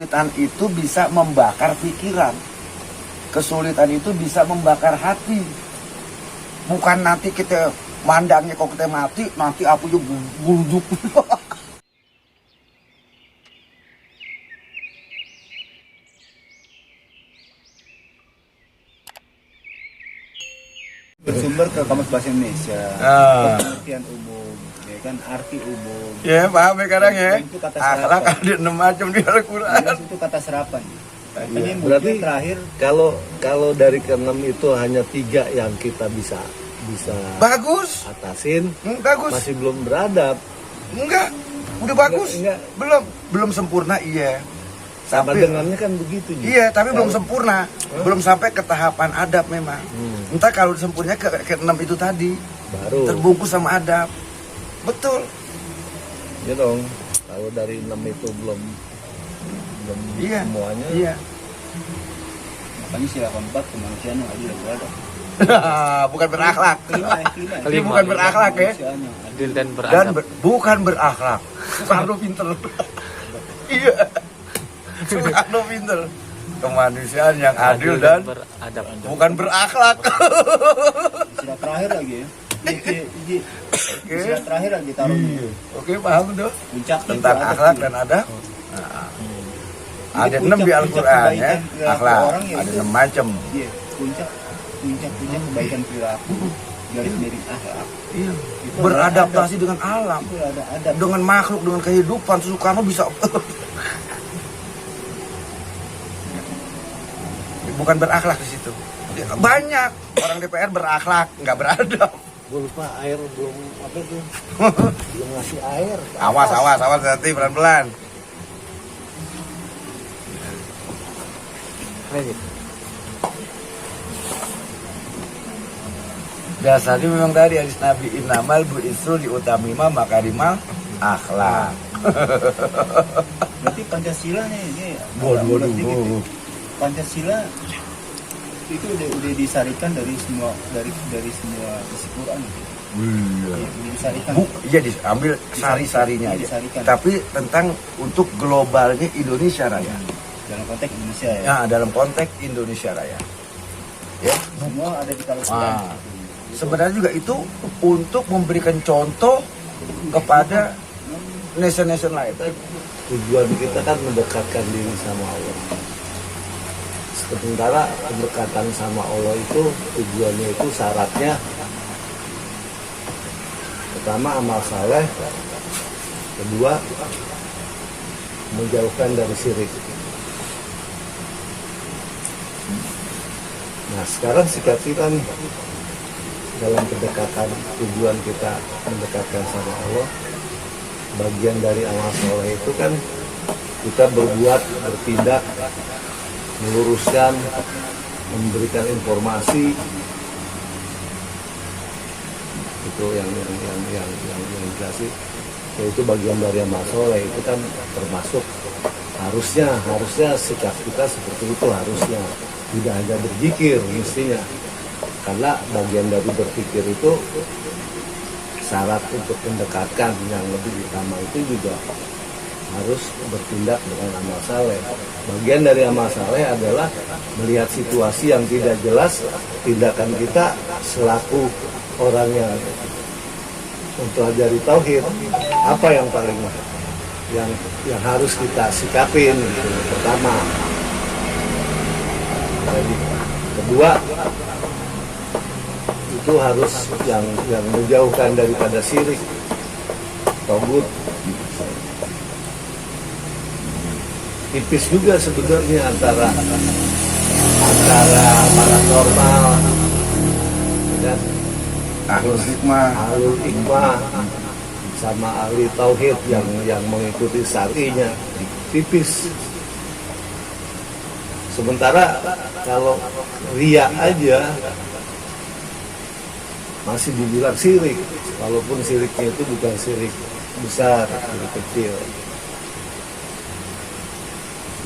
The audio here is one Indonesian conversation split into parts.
Kesulitan itu bisa membakar pikiran. Kesulitan itu bisa membakar hati. Bukan nanti kita mandangnya kalau kita mati, nanti aku juga bulduk. Bersumber ke Kamus Bahasa Indonesia, pengertian umum, ya kan, arti umum. Ya paham ya kadang ya. Itu kata Akhlak serapan. ada 6 macam di Al-Quran. Jelas itu kata serapan. Ini Berarti mungkin terakhir kalau dari keenam itu hanya 3 yang kita bisa Bagus. atasin, Bagus. masih belum beradab. Enggak. Udah bagus. Enggak. Belum sempurna iya. Sama Tapi dengannya kan begitu. Ji. iya, tapi belum sempurna. Belum sampai ke tahapan adab memang. Entah kalau sempurna ke 6 itu tadi. Baru. Terbungkus sama adab. Betul. Ya dong. Kalau dari 6 itu belum Iya. semuanya. Iya. makanya sila keempat kemanusiaan yang adil dan beradab. Bukan berakhlak. Kelima. Ini bukan berakhlak ya. Kemanusiaan yang adil. Adil dan Dan beradab. bukan berakhlak. Soekarno pinter. Iya. Soekarno pinter. Kemanusiaan yang adil dan beradab. bukan berakhlak. Sila terakhir lagi ya. Ji, sila terakhir lagi taruhnya. Oke, paham tuh. Puncaknya Tentang itu adab, akhlak Ji. dan adab. Jadi Ada 6 di puncak Al-Quran ya. kebaikan perilaku Akhlak. orang ya Ada itu. 6 macam. Iya, puncak kebaikan perilaku garis miring akhlak. Iya. Itu Beradaptasi dengan alam. Itu ada adab. Dengan makhluk, dengan kehidupan. Soekarno bisa. Bukan berakhlak di situ. Banyak orang DPR berakhlak, nggak beradab. Gue lupa air belum apa tuh? Belum ngasih air. Awas nanti pelan-pelan. Dasarnya memang tadi hadis Nabi innamal bu'itsu liutamima makarimal akhlak. Berarti Pancasila nih, ini Waduh. Pancasila itu udah disarikan dari semua isi Quran. Iya. Udah disarikan. Iya diambil sari-sarinya aja. Disarikan. Tapi tentang untuk globalnya Indonesia Raya. Dalam konteks Indonesia ya. Ya, dalam konteks Indonesia Raya. Ya. Semua ada di Al-Quran. Sebenarnya juga itu untuk memberikan contoh kepada nation-nation lain. Tujuan kita kan mendekatkan diri sama Allah. Sementara pendekatan sama Allah itu tujuannya itu syaratnya pertama amal saleh, kedua menjauhkan dari syirik. Nah sekarang sikap kita nih dalam pendekatan tujuan kita mendekatkan sama Allah, bagian dari amal saleh itu kan kita berbuat, bertindak, meluruskan, memberikan informasi, itu yang dikasih, yaitu bagian dari amal soleh. Itu kan termasuk harusnya sikap kita seperti itu, harusnya tidak hanya berzikir mestinya, karena bagian dari berpikir itu syarat untuk mendekatkan yang lebih utama itu juga harus bertindak dengan amal saleh. Bagian dari amal saleh adalah melihat situasi yang tidak jelas, tindakan kita selaku orang yang mempelajari tauhid, apa yang paling yang harus kita sikapin gitu. Pertama. Jadi, kedua itu harus yang menjauhkan daripada syirik, togut. Tipis juga sebenarnya antara paranormal dan Ahlul hikmah. ahlul hikmah sama ahli tauhid yang mengikuti syar'inya, tipis. Sementara kalau riya aja masih dibilang syirik, walaupun syiriknya itu bukan syirik besar, syirik kecil.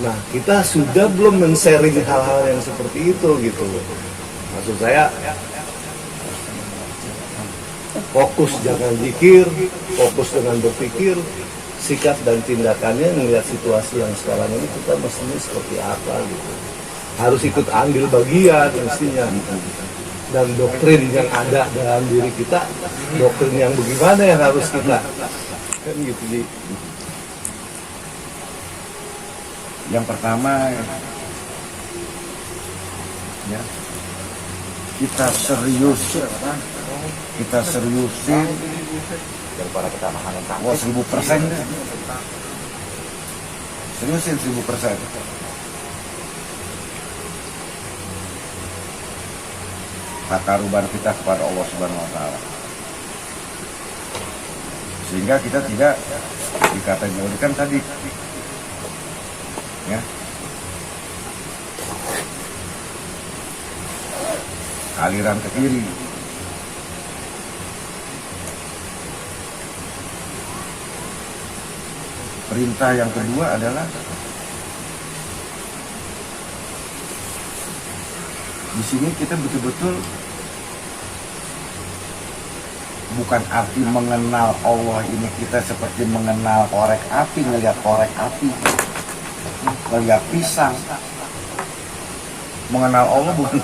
Nah, kita sudah belum men-sharing hal-hal yang seperti itu gitu. Maksud saya, fokus jangan zikir, fokus dengan berpikir, sikap dan tindakannya melihat situasi yang sekarang ini kita mestinya seperti apa gitu. Harus ikut ambil bagian mestinya. Dan doktrin yang ada dalam diri kita, doktrin yang bagaimana yang harus kita kan gitu Ji. Yang pertama ya, kita seriusin Daripada kita makan yang wah 1000% deh. Seriusin 1000%. Takaruban kita kepada Allah Subhanahu wa taala. Sehingga kita tidak dikategorikan tadi ya. Aliran ke kiri. Perintah yang kedua adalah di sini kita betul-betul bukan arti mengenal Allah ini kita seperti mengenal korek api, ngelihat korek api, ngelihat pisang. Mengenal Allah bukan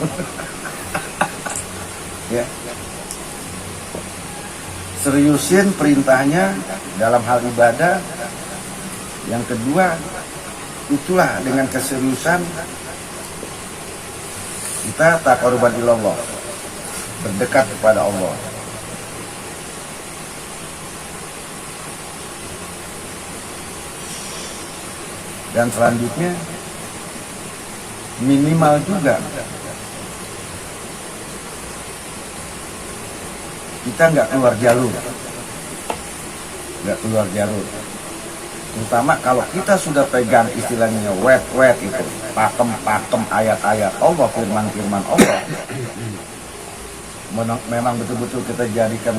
ya. Seriusin perintahnya dalam hal ibadah. Yang kedua, itulah dengan keseriusan kita taqarruban ilallah, berdekat kepada Allah. Dan selanjutnya minimal juga kita nggak keluar jalur, terutama kalau kita sudah pegang istilahnya wet itu pakem ayat-ayat Allah, firman Allah, memang betul-betul kita jadikan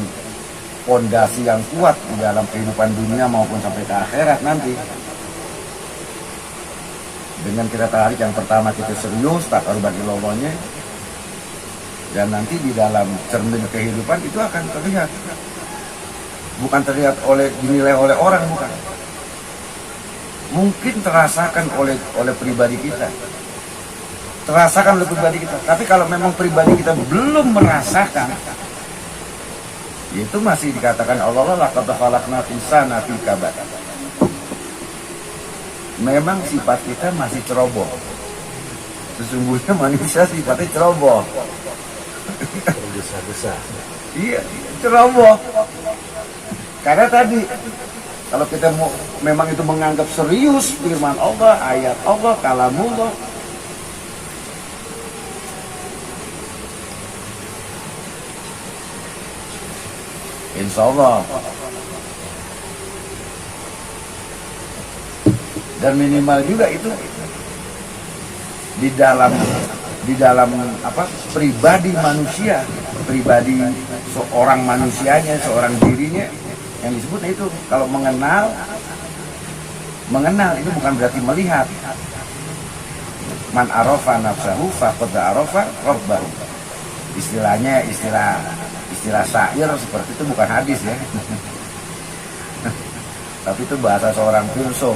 fondasi yang kuat di dalam kehidupan dunia maupun sampai ke akhirat nanti. Dengan kita tarik yang pertama, kita serius taqarruban ilallahnya, dan nanti di dalam cermin kehidupan itu akan terlihat, bukan terlihat dinilai oleh orang, bukan, mungkin terasakan oleh pribadi kita, tapi kalau memang pribadi kita belum merasakan, itu masih dikatakan Allah laqad khalaqnal insana fi kabad. Memang sifat kita masih ceroboh. Sesungguhnya manusia sifatnya ceroboh. Besar-besar. Iya, ceroboh. Karena tadi kalau kita memang itu menganggap serius firman Allah, ayat Allah, kalamullah, insya Allah. Dan minimal juga itu di dalam pribadi manusia, pribadi seorang manusianya, seorang dirinya, yang disebut itu kalau mengenal itu bukan berarti melihat. Man arafa nafsahu faqad arafa rabbahu. Istilahnya istilah syair seperti itu, bukan hadis ya. Tapi itu bahasa seorang filsuf.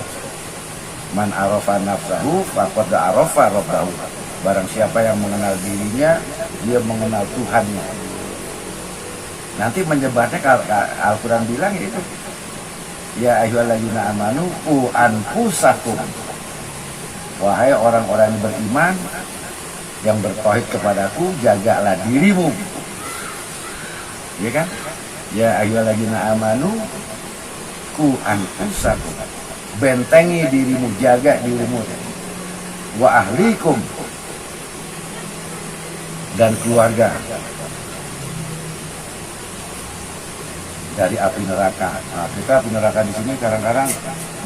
Man arafa nafsahu faqad arafa rabbahu. Barang siapa yang mengenal dirinya, dia mengenal Tuhannya. Nanti menyebarnya Al-Quran bilang itu, ya ayyuhalladzina amanu qu anfusakum. Wahai orang-orang yang beriman, yang bertauhid kepadaku, jagalah dirimu. Ya kan? Ya ayyuhalladzina amanu qu anfusakum. Bentengi dirimu, jaga dirimu. Wa ahlikum, dan keluarga dari api neraka. Nah, kita api neraka di sini kadang-kadang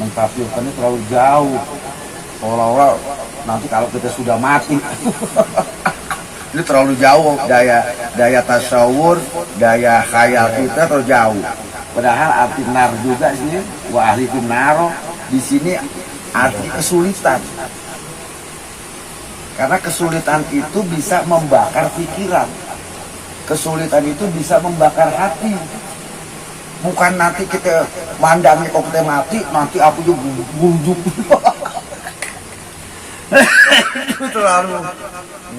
mentafsirkannya terlalu jauh, seolah-olah nanti kalau kita sudah mati. Ini terlalu jauh, daya tasawur, daya khayal kita terlalu jauh. Padahal arti nar juga sini, wa ahlikum naro, di sini arti kesulitan. Karena kesulitan itu bisa membakar pikiran, kesulitan itu bisa membakar hati. Bukan nanti kita mandangnya kok kita mati, nanti aku juga gunduk. Terlalu.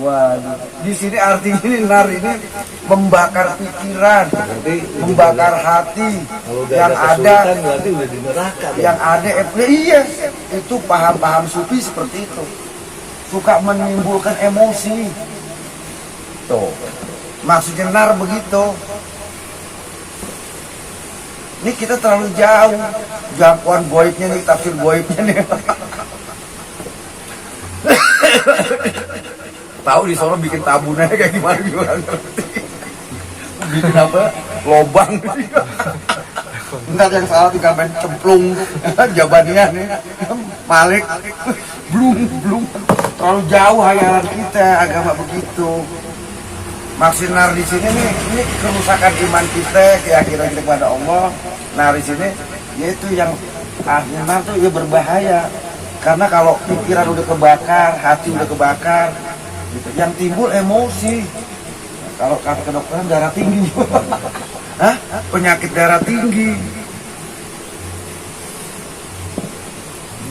Waduh. Di sini artinya ini nar ini membakar pikiran, membakar hati. Kalau udah Yang ada berarti udah di neraka. yang ada iya, itu paham-paham sufi seperti itu. Suka menimbulkan emosi. Tuh. Maksudnya nar begitu. Ini kita terlalu jauh jangkauan goibnya nih, tafsir goibnya nih. Tahu di sono bikin tabunnya kayak gimana ngerti. Bikin apa? Lobang. Entar yang salah tinggal main cemplung jabanian nih. Malik belum terlalu jauh hayalan kita agama begitu. Maksud nar di sini nih, ini kerusakan iman kita, keyakinan kita kepada Allah. Nah di sini yaitu yang akhirnya nar tuh ya berbahaya. Karena kalau pikiran udah kebakar, hati udah kebakar, gitu, yang timbul emosi. Kalau kata kedokteran darah tinggi, hah? Penyakit darah tinggi.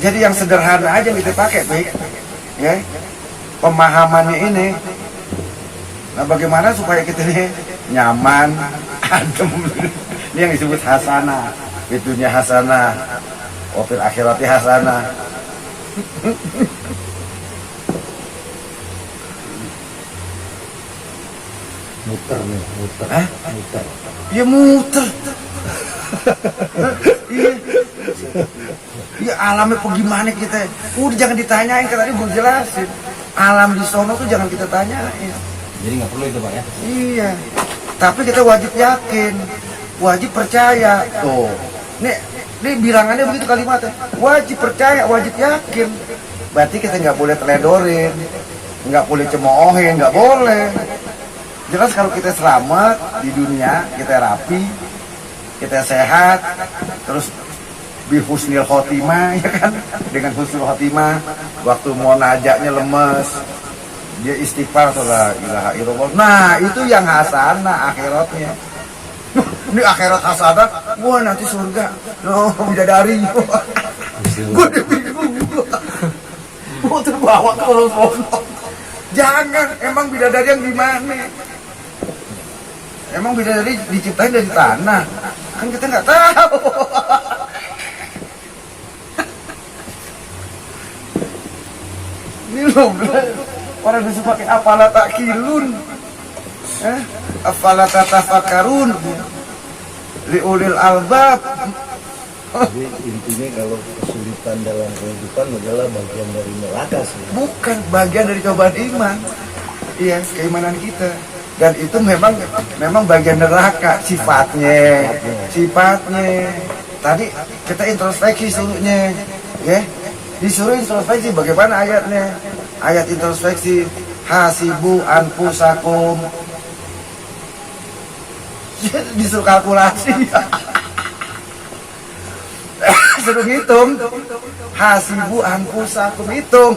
Jadi yang sederhana aja yang kita pakai, baik, ya. Pemahamannya ini. Nah, bagaimana supaya kita ini nyaman, adem. Ini yang disebut hasanah. Itunya hasanah. Wafil akhirati hasanah. Muter nih, muter. Hah? Muter. Ya muter. Iya. Ya alamnya bagaimana kita? Udah jangan ditanyain, kan tadi gue jelasin. Alam di sono tuh jangan kita tanyain. Jadi nggak perlu itu Pak ya? Iya. Tapi kita wajib yakin, wajib percaya. Tuh. Nih bilangannya begitu kalimatnya. Wajib percaya, wajib yakin. Berarti kita nggak boleh teledorin, nggak boleh cemoohin, nggak boleh. Jelas kalau kita selamat di dunia, kita rapi, kita sehat, terus bihusnil khotimah, ya kan? Dengan husnul khotimah, waktu mau najaknya lemes, dia istighfar, la ilaha illallah. Nah itu yang hasanah akhiratnya. Ini akhirat hasanah, wah nanti surga, no bidadari. Gue udah bingung, gue terbawa ke sono. Jangan, emang bidadari yang gimana? Emang bidadari diciptain dari tanah? Kan kita nggak tahu. Ini loh, orang disuruh pakai apalah takilun, apalah tatafakarun, liulil albab. Jadi intinya kalau kesulitan dalam kehidupan adalah bagian dari neraka sih. Bukan bagian dari cobaan iman. Iya, keimanan kita. Dan itu memang bagian neraka sifatnya. Tadi kita introspeksi suruhnya, ya. Disuruh introspeksi bagaimana ayatnya. Ayat introspeksi, hasibu anfusakum. Disuruh kalkulasi. Suruh hitung. Hasibu anfusakum, hitung.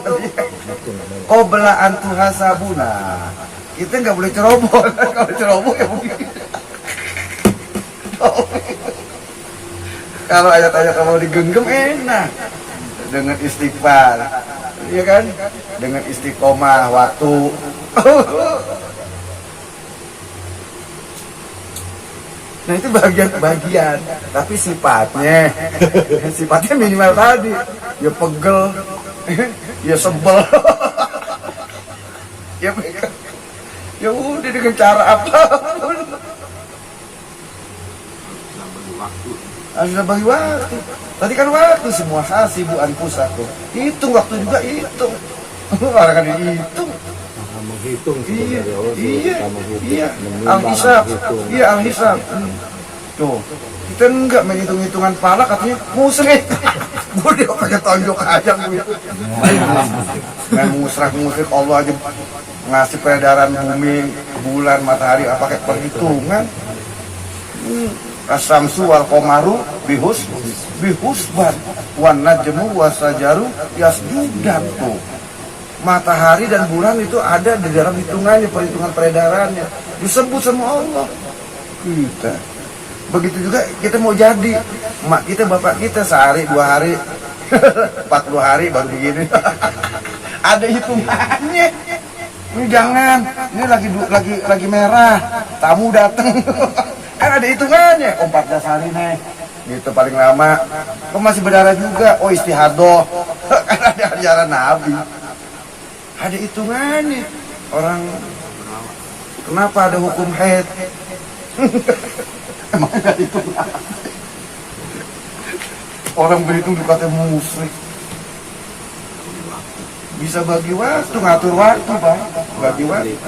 Qobla antu hasabuna. Kita nggak boleh ceroboh. Kalau ceroboh ya begini. Kalau ayat-ayat kalau digenggam enak. Dengan istighfar, iya kan? Dengan istiqomah waktu. Nah itu bagian, tapi sifatnya minimal tadi. Ya pegel, ya sebel, ya udah dengan cara apapun. Harus bagi waktu. Tadi kan waktu semua hasibu anfusakum. Hitung waktu juga hitung. Orang kan dihitung. Menghitung Iya, sebenarnya Allah iya, menghitung, iya. menimbang, Al-Hisab, menghitung. iya Al-Hisab. Tuh, kita enggak menghitung-hitungan pala katanya musrik. Gue dia pakai tonjok aja gue. Main musrik Allah aja ngasih peredaran bumi, bulan, matahari apa pakai perhitungan. Asamsu wal komaru bihusban wan najmu wasajaru yasjudan. Tuh matahari dan bulan itu ada di dalam hitungannya, perhitungan peredarannya disebut sama Allah. Kita Begitu juga kita mau jadi, emak kita, bapak kita sehari, 2 hari, 40 hari baru begini. Ada hitungannya. Ini jangan, ini lagi merah, tamu datang. Kan ada hitungannya. Oh 14 hari nih, gitu paling lama. Kok masih berdarah juga? Oh istihadoh. Kan ada ajaran Nabi. Ada hitungannya. Orang kenapa ada hukum haid? Emang ada hitungannya. Orang berhitung dikata musyrik. Bisa bagi waktu, ngatur waktu, Bang. Bagi waktu.